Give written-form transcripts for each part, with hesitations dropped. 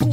Hey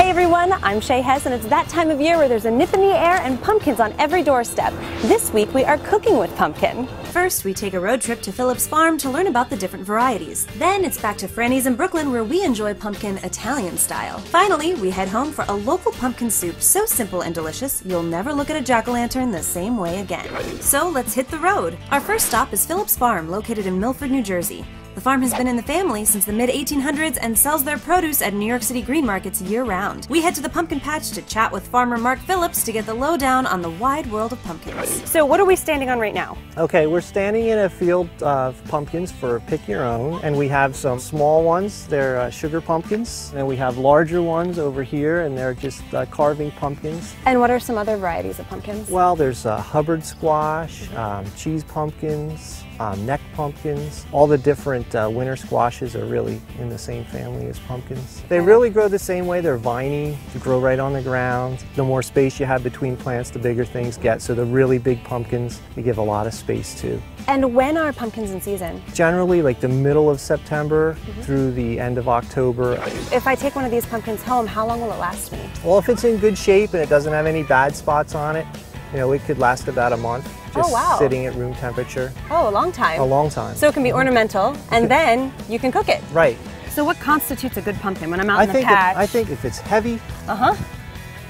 everyone, I'm Shea Hess, and it's that time of year where there's a nip in the air and pumpkins on every doorstep. This week we are cooking with pumpkin. First, we take a road trip to Phillips Farm to learn about the different varieties. Then it's back to Franny's in Brooklyn where we enjoy pumpkin Italian style. Finally, we head home for a local pumpkin soup so simple and delicious you'll never look at a jack-o'-lantern the same way again. So let's hit the road. Our first stop is Phillips Farm, located in Milford, New Jersey. The farm has been in the family since the mid-1800s and sells their produce at New York City green markets year-round. We head to the pumpkin patch to chat with farmer Mark Phillips to get the lowdown on the wide world of pumpkins. So what are we standing on right now? Okay, we're standing in a field of pumpkins for pick your own, and we have some small ones. They're sugar pumpkins, and we have larger ones over here, and they're just carving pumpkins. And what are some other varieties of pumpkins? Well, there's Hubbard Squash, cheese pumpkins, neck pumpkins. All the different winter squashes are really in the same family as pumpkins. They really grow the same way. They're viney, they grow right on the ground. The more space you have between plants, the bigger things get. So the really big pumpkins, they give a lot of space too. And when are pumpkins in season? Generally like the middle of September through the end of October. If I take one of these pumpkins home, how long will it last me? Well, if it's in good shape and it doesn't have any bad spots on it, it could last about a month. Just sitting at room temperature. Oh, a long time. A long time. So it can be ornamental, and then you can cook it. Right. So what constitutes a good pumpkin when I'm out in the patch? I think if it's heavy, that's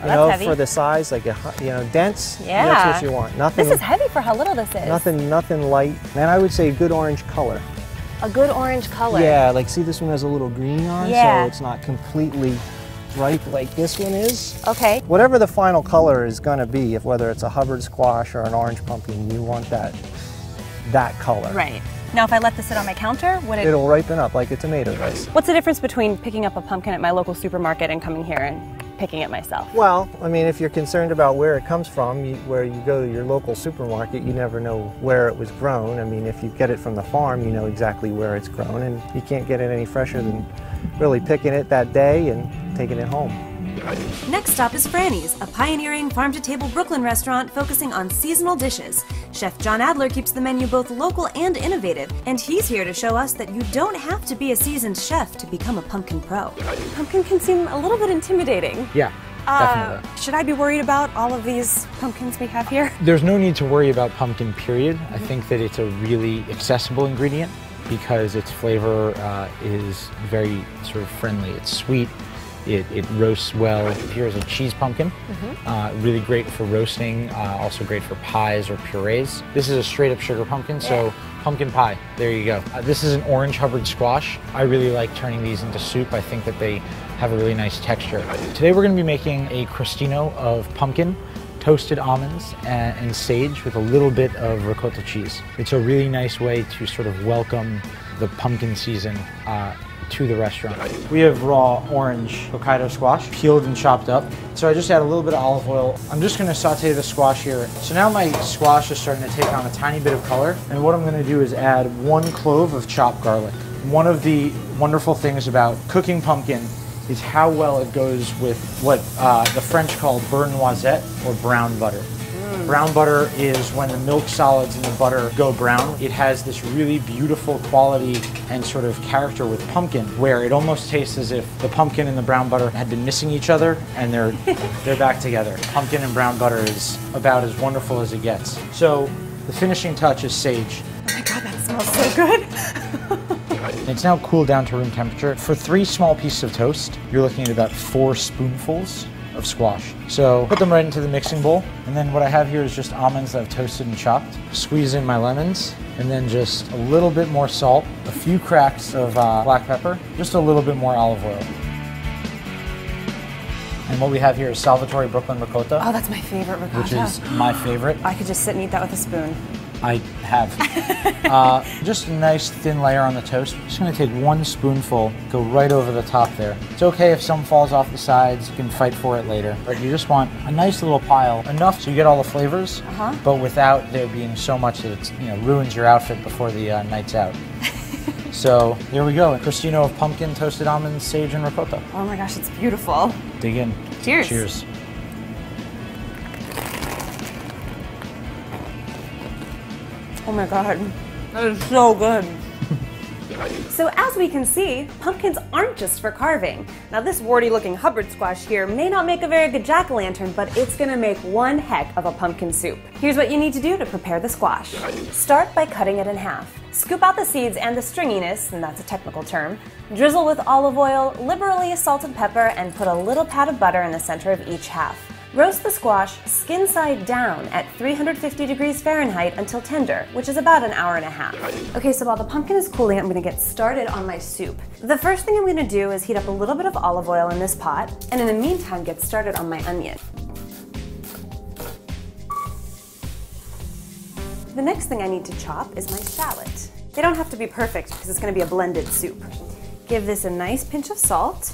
heavy. For the size, like dense, that's what you want. Nothing. This is heavy for how little this is. Nothing light. And I would say a good orange color. A good orange color. Yeah, like see this one has a little green on, so it's not completely ripe like this one is. Okay. Whatever the final color is going to be, whether it's a Hubbard squash or an orange pumpkin, you want that color. Right. Now if I let this sit on my counter, it'll ripen up like a tomato does. What's the difference between picking up a pumpkin at my local supermarket and coming here and picking it myself? Well, I mean, if you're concerned about where it comes from, where you go to your local supermarket, you never know where it was grown. I mean, if you get it from the farm, you know exactly where it's grown, and you can't get it any fresher than really picking it that day and taking it home. Next stop is Franny's, a pioneering farm-to-table Brooklyn restaurant focusing on seasonal dishes. Chef John Adler keeps the menu both local and innovative, and he's here to show us that you don't have to be a seasoned chef to become a pumpkin pro. Pumpkin can seem a little bit intimidating. Yeah, definitely. Should I be worried about all of these pumpkins we have here? There's no need to worry about pumpkin, period. I think that it's a really accessible ingredient because its flavor is very sort of friendly. It's sweet. It roasts well. Here's a cheese pumpkin, really great for roasting, also great for pies or purees. This is a straight up sugar pumpkin, so pumpkin pie, there you go. This is an orange Hubbard squash. I really like turning these into soup. I think that they have a really nice texture. Today we're going to be making a crostino of pumpkin, toasted almonds, and sage with a little bit of ricotta cheese. It's a really nice way to sort of welcome the pumpkin season to the restaurant. We have raw orange Hokkaido squash, peeled and chopped up. So I just add a little bit of olive oil. I'm just gonna saute the squash here. So now my squash is starting to take on a tiny bit of color. And what I'm gonna do is add 1 clove of chopped garlic. One of the wonderful things about cooking pumpkin is how well it goes with what the French call beurre noisette, or brown butter. Brown butter is when the milk solids in the butter go brown. It has this really beautiful quality and sort of character with pumpkin, where it almost tastes as if the pumpkin and the brown butter had been missing each other, and they're back together. Pumpkin and brown butter is about as wonderful as it gets. So the finishing touch is sage. Oh my God, that smells so good. It's now cooled down to room temperature. For 3 small pieces of toast, you're looking at about 4 spoonfuls of squash. So put them right into the mixing bowl, and then what I have here is just almonds that I've toasted and chopped. Squeeze in my lemons, and then just a little bit more salt, a few cracks of black pepper, just a little bit more olive oil. And what we have here is Salvatore Brooklyn ricotta. Oh, that's my favorite ricotta. Which is my favorite. I could just sit and eat that with a spoon. I have. Just a nice thin layer on the toast. I'm just gonna take 1 spoonful, go right over the top there. It's okay if some falls off the sides, you can fight for it later. But you just want a nice little pile, enough so you get all the flavors, but without there being so much that it ruins your outfit before the night's out. So there we go, a crostino of pumpkin, toasted almonds, sage, and ricotta. Oh my gosh, it's beautiful. Dig in. Cheers. Cheers. Oh my God, that is so good. So as we can see, pumpkins aren't just for carving. Now this warty looking Hubbard squash here may not make a very good jack-o'-lantern, but it's gonna make one heck of a pumpkin soup. Here's what you need to do to prepare the squash. Start by cutting it in half. Scoop out the seeds and the stringiness, and that's a technical term. Drizzle with olive oil, liberally salt and pepper, and put a little pat of butter in the center of each half. Roast the squash skin side down at 350 degrees Fahrenheit until tender, which is about an hour and a half. Okay, so while the pumpkin is cooling, I'm gonna get started on my soup. The first thing I'm gonna do is heat up a little bit of olive oil in this pot, and in the meantime, get started on my onion. The next thing I need to chop is my shallot. They don't have to be perfect because it's gonna be a blended soup. Give this a nice pinch of salt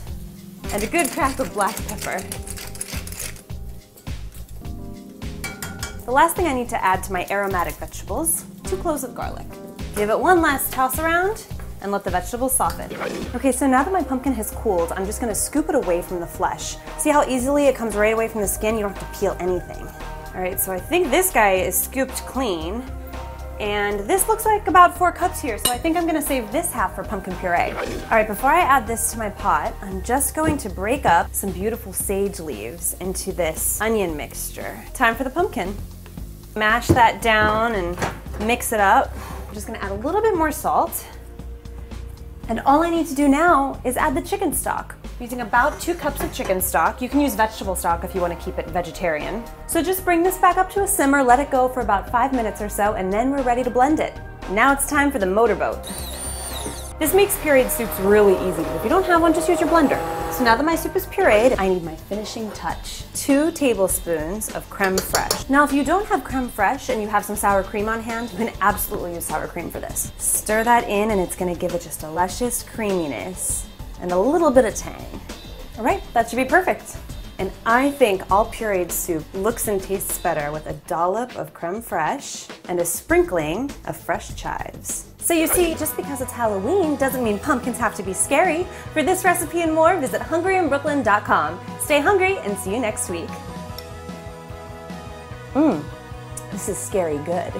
and a good crack of black pepper. The last thing I need to add to my aromatic vegetables, 2 cloves of garlic. Give it one last toss around and let the vegetables soften. Okay, so now that my pumpkin has cooled, I'm just gonna scoop it away from the flesh. See how easily it comes right away from the skin? You don't have to peel anything. All right, so I think this guy is scooped clean, and this looks like about 4 cups here, so I think I'm gonna save this half for pumpkin puree. All right, before I add this to my pot, I'm just going to break up some beautiful sage leaves into this onion mixture. Time for the pumpkin. Mash that down and mix it up. I'm just gonna add a little bit more salt. And all I need to do now is add the chicken stock. I'm using about 2 cups of chicken stock. You can use vegetable stock if you want to keep it vegetarian. So just bring this back up to a simmer, let it go for about 5 minutes or so, and then we're ready to blend it. Now it's time for the motorboat. This makes pureed soups really easy, but if you don't have one, just use your blender. So now that my soup is pureed, I need my finishing touch. 2 tablespoons of creme fraiche. Now if you don't have creme fraiche and you have some sour cream on hand, you can absolutely use sour cream for this. Stir that in and it's gonna give it just a luscious creaminess and a little bit of tang. All right, that should be perfect. And I think all pureed soup looks and tastes better with a dollop of creme fraiche and a sprinkling of fresh chives. So you see, just because it's Halloween doesn't mean pumpkins have to be scary. For this recipe and more, visit hungryyinbrooklyn.com. Stay hungry and see you next week. This is scary good.